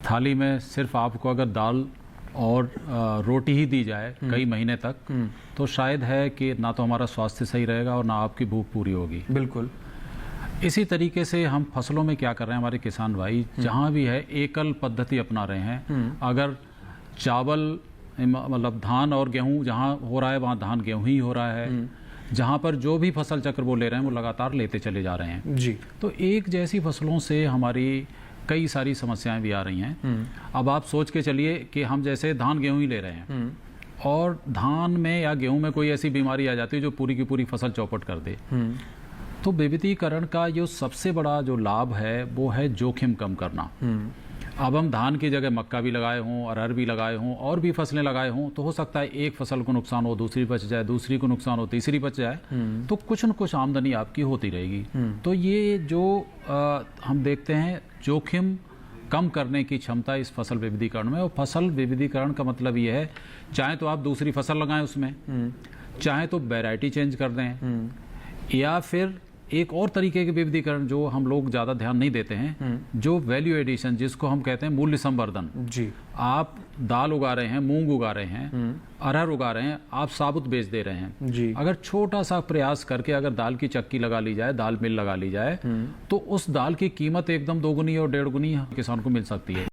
थाली में सिर्फ आपको अगर दाल और रोटी ही दी जाए कई महीने तक, तो शायद है कि ना तो हमारा स्वास्थ्य सही रहेगा और ना आपकी भूख पूरी होगी। बिल्कुल। इसी तरीके से हम फसलों में क्या कर रहे हैं, हमारे किसान भाई जहाँ भी है एकल पद्धति अपना रहे हैं। अगर चावल मतलब धान और गेहूं जहाँ हो रहा है वहाँ धान गेहूं ही हो रहा है, जहाँ पर जो भी फसल चक्र वो ले रहे हैं वो लगातार लेते चले जा रहे हैं जी। तो एक जैसी फसलों से हमारी कई सारी समस्याएं भी आ रही हैं। अब आप सोच के चलिए कि हम जैसे धान गेहूं ही ले रहे हैं और धान में या गेहूं में कोई ऐसी बीमारी आ जाती है जो पूरी की पूरी फसल चौपट कर दे, तो विविधीकरण का जो सबसे बड़ा जो लाभ है वो है जोखिम कम करना। अब हम धान की जगह मक्का भी लगाए हों, अरहर भी लगाए हों और भी फसलें लगाए हों, तो हो सकता है एक फसल को नुकसान हो, दूसरी बच जाए, दूसरी को नुकसान हो, तीसरी बच जाए, तो कुछ न कुछ आमदनी आपकी होती रहेगी। तो ये जो हम देखते हैं जोखिम कम करने की क्षमता इस फसल विविधीकरण में। और फसल विविधीकरण का मतलब ये है, चाहे तो आप दूसरी फसल लगाएं उसमें, चाहे तो वैरायटी चेंज कर दें, या फिर एक और तरीके के विविधीकरण जो हम लोग ज़्यादा ध्यान नहीं देते हैं, जो वैल्यू एडिशन, जिसको हम कहते हैं मूल्य संवर्धन। जी। आप दाल उगा रहे हैं, मूंग उगा रहे हैं, अरहर उगा रहे हैं, आप साबुत बेच दे रहे हैं जी। अगर छोटा सा प्रयास करके अगर दाल की चक्की लगा ली जाए, दाल मिल लगा ली जाए, तो उस दाल की कीमत एकदम 2 गुनी और 1.5 गुनी किसान को मिल सकती है।